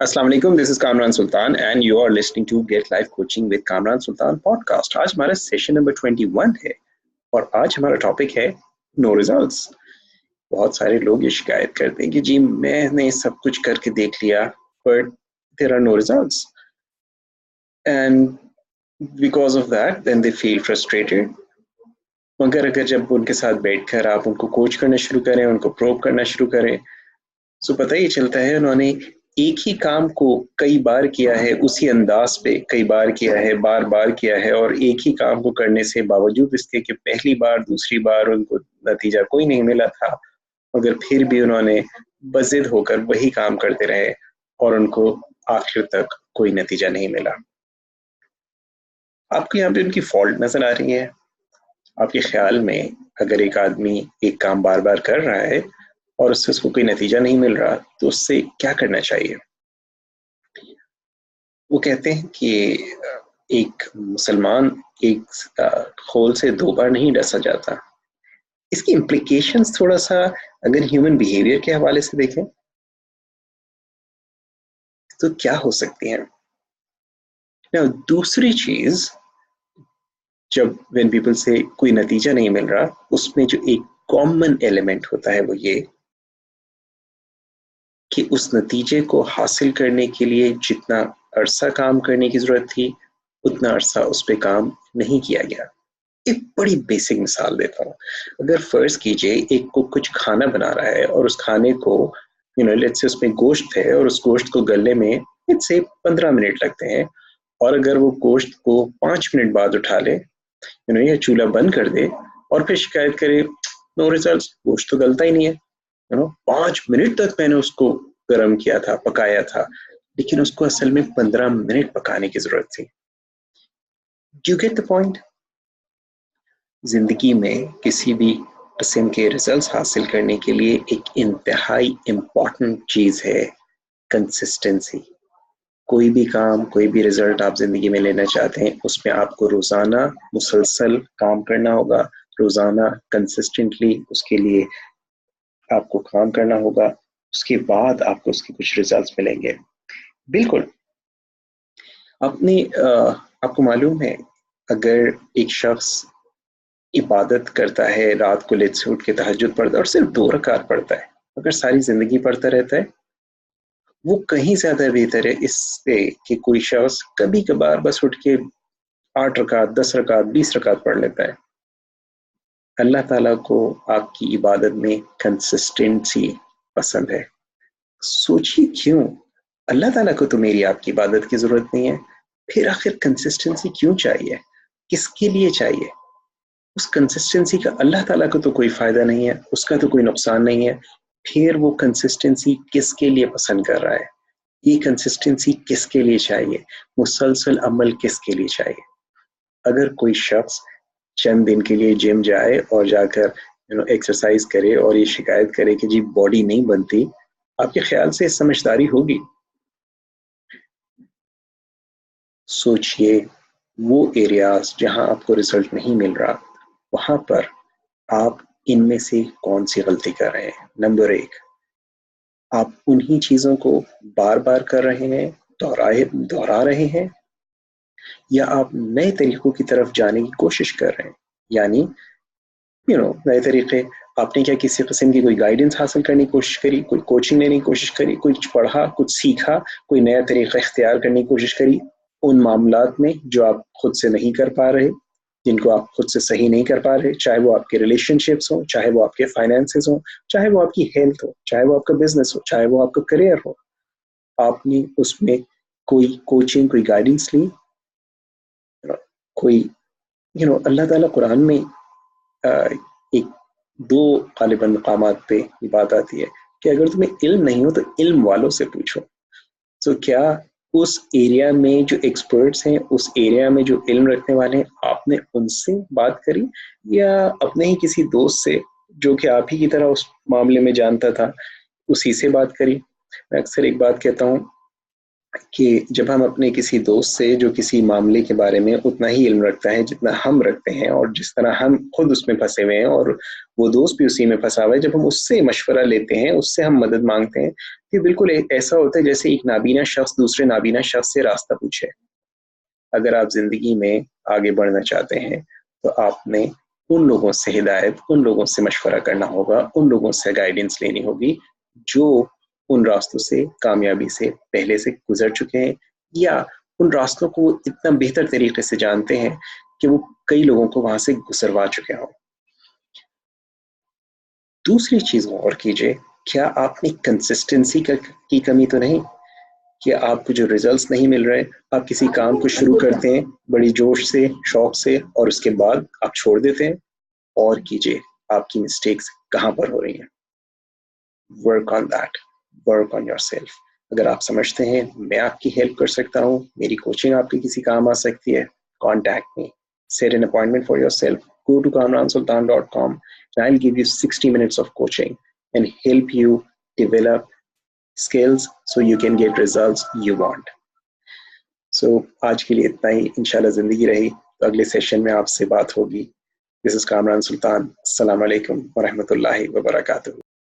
अस्सलाम वालेकुम, this is Kamran Sultan and you are listening to get life coaching with Kamran Sultan podcast. आज हमारा सेशन नंबर 21 है और आज हमारा टॉपिक है नो रिजल्ट्स। बहुत सारे लोग ये शिकायत करते हैं कि जी मैंने सब कुछ करके देख लिया but there are no results and because of that then they feel frustrated. मगर अगर जब उनके साथ बैठकर आप उनको कोच करना शुरू करें, उनको प्रोब करना शुरू करें, सो पता ही चलता है उन्होंने एक ही काम को कई बार किया है, उसी अंदाज पे कई बार किया है, बार बार किया है, और एक ही काम को करने से बावजूद इसके कि पहली बार दूसरी बार उनको नतीजा कोई नहीं मिला था, मगर फिर भी उन्होंने बज़िद होकर वही काम करते रहे और उनको आखिर तक कोई नतीजा नहीं मिला। आपको यहाँ पे उनकी फॉल्ट नजर आ रही है? आपके ख्याल में अगर एक आदमी एक काम बार बार कर रहा है और उससे उसको कोई नतीजा नहीं मिल रहा तो उससे क्या करना चाहिए? वो कहते हैं कि एक मुसलमान एक खोल से दो बार नहीं डसा जाता। इसकी इम्प्लीकेशंस थोड़ा सा अगर ह्यूमन बिहेवियर के हवाले से देखें तो क्या हो सकती है? दूसरी चीज, जब व्हेन पीपल से कोई नतीजा नहीं मिल रहा, उसमें जो एक कॉमन एलिमेंट होता है वो ये कि उस नतीजे को हासिल करने के लिए जितना अरसा काम करने की जरूरत थी उतना अरसा उस पर काम नहीं किया गया। एक बड़ी बेसिक मिसाल देता हूँ। अगर फर्ज कीजिए एक कुक कुछ खाना बना रहा है और उस खाने को लेट्स से उसमें गोश्त है और उस गोश्त को गलने में लेट्स से 15 मिनट लगते हैं, और अगर वो गोश्त को 5 मिनट बाद उठा ले, या चूल्हा बंद कर दे और फिर शिकायत करे नो रिजल्ट्स, गोश्त तो गलता ही नहीं है, 5 मिनट तक मैंने उसको गर्म किया था, पकाया था, लेकिन उसको असल में 15 मिनट पकाने की जरूरत थी। Do you get the point? जिंदगी में किसी भी किस्म के रिजल्ट्स हासिल करने के लिए एक इंतहाई इम्पॉर्टेंट चीज है कंसिस्टेंसी। कोई भी काम, कोई भी रिजल्ट आप जिंदगी में लेना चाहते हैं, उसमें आपको रोजाना मुसलसल काम करना होगा, रोजाना कंसिस्टेंटली उसके लिए आपको काम करना होगा, उसके बाद आपको उसके कुछ रिजल्ट्स मिलेंगे। बिल्कुल आपको मालूम है, अगर एक शख्स इबादत करता है, रात को लेट से उठ के तहज्जुद पढ़ता है और सिर्फ 2 रकात पढ़ता है, अगर सारी जिंदगी पढ़ता रहता है, वो कहीं ज्यादा बेहतर है इससे कि कोई शख्स कभी कभार बस उठ के 8 रकात, 10 रकात, 20 रकात पढ़ लेता है। अल्लाह ताला को आपकी इबादत में कंसिस्टेंसी पसंद है। सोचिए क्यों? अल्लाह ताला को तो मेरी आपकी इबादत की जरूरत नहीं है, फिर आखिर कंसिस्टेंसी क्यों चाहिए? किसके लिए चाहिए? उस कंसिस्टेंसी का अल्लाह ताला को तो कोई फायदा नहीं है, उसका तो कोई नुकसान नहीं है, फिर वो कंसिस्टेंसी किसके लिए पसंद कर रहा है? ये कंसिस्टेंसी किसके लिए चाहिए? मुसलसल अमल किसके लिए चाहिए? अगर कोई शख्स चंद दिन के लिए जिम जाए और जाकर एक्सरसाइज करे और ये शिकायत करे कि जी बॉडी नहीं बनती, आपके ख्याल से समझदारी होगी? सोचिए वो एरियाज जहां आपको रिजल्ट नहीं मिल रहा, वहां पर आप इनमें से कौन सी गलती कर रहे हैं? नंबर 1, आप उन्हीं चीजों को बार बार कर रहे हैं, दोहरा रहे हैं, या आप नए तरीकों की तरफ जाने की कोशिश कर रहे हैं। यानी नए तरीके, आपने क्या किसी किस्म की कोई गाइडेंस हासिल करने की कोशिश करी, कोई कोचिंग लेने की कोशिश करी, कुछ पढ़ा, कुछ सीखा, कोई नया तरीका इख्तियार करने की कोशिश करी उन मामलात में जो आप खुद से नहीं कर पा रहे, जिनको आप खुद से सही नहीं कर पा रहे, चाहे वो आपके रिलेशनशिप्स हो, चाहे वो आपके फाइनेंसेस हो, चाहे वो आपकी हेल्थ हो, चाहे वो आपका बिजनेस हो, चाहे वो आपका करियर हो। आपने उसमें कोई कोचिंग, कोई गाइडेंस ली, कोई अल्लाह ताला कुरान में एक 2 गालिबन मकामात पे ये बात आती है कि अगर तुम्हें इल्म नहीं हो तो इल्म वालों से पूछो। तो क्या उस एरिया में जो एक्सपर्ट्स हैं, उस एरिया में जो इल्म रखने वाले हैं, आपने उनसे बात करी या अपने ही किसी दोस्त से जो कि आप ही की तरह उस मामले में जानता था, उसी से बात करी? मैं अक्सर एक बात कहता हूँ کہ جب ہم اپنے کسی دوست سے جو کسی معاملے کے بارے میں اتنا ہی علم رکھتا ہے جتنا ہم رکھتے ہیں، اور جس طرح ہم خود اس میں پھنسے ہوئے ہیں اور وہ دوست بھی اسی میں پھنسا ہوا ہے، جب ہم اس سے مشورہ لیتے ہیں، اس سے ہم مدد مانگتے ہیں، تو بالکل ایسا ہوتا ہے جیسے ایک نابینا شخص دوسرے نابینا شخص سے راستہ پوچھے۔ اگر آپ زندگی میں آگے بڑھنا چاہتے ہیں تو آپ نے ان لوگوں سے ہدایت، ان لوگوں سے مشورہ کرنا ہوگا، ان لوگوں سے گائیڈنس لینی ہوگی جو ان راستوں سے کامیابی سے پہلے سے گزر چکے ہیں، یا ان راستوں کو اتنا بہتر طریقے سے جانتے ہیں کہ وہ کئی لوگوں کو وہاں سے گزروا چکے ہوں۔ دوسری چیز غور کیجئے، کیا آپ میں کنسسٹنسی کی کمی تو نہیں کہ آپ کو جو ریزلٹس نہیں مل رہے، آپ کسی کام کو شروع کرتے ہیں بڑی جوش سے، شوق سے، اور اس کے بعد آپ چھوڑ دیتے ہیں؟ اور کیجئے آپ کی مسٹیکس کہاں پر ہو رہی ہیں، work on that, work on your self. اگر آپ سمجھتے ہیں میں آپ کی ہیلپ کر سکتا ہوں، میری کوچنگ آپ کی کسی کام آ سکتی ہے، contact me, set an appointment for yourself, go to kamransultan.com and I'll give you 60 minutes of coaching and help you develop skills so you can get results you want. So آج کے لیے اتنا ہی، انشاءاللہ زندگی رہی تو اگلے سیشن میں آپ سے بات ہوگی۔ This is کامران سلطان، السلام علیکم ورحمۃ اللہ وبرکاتہ۔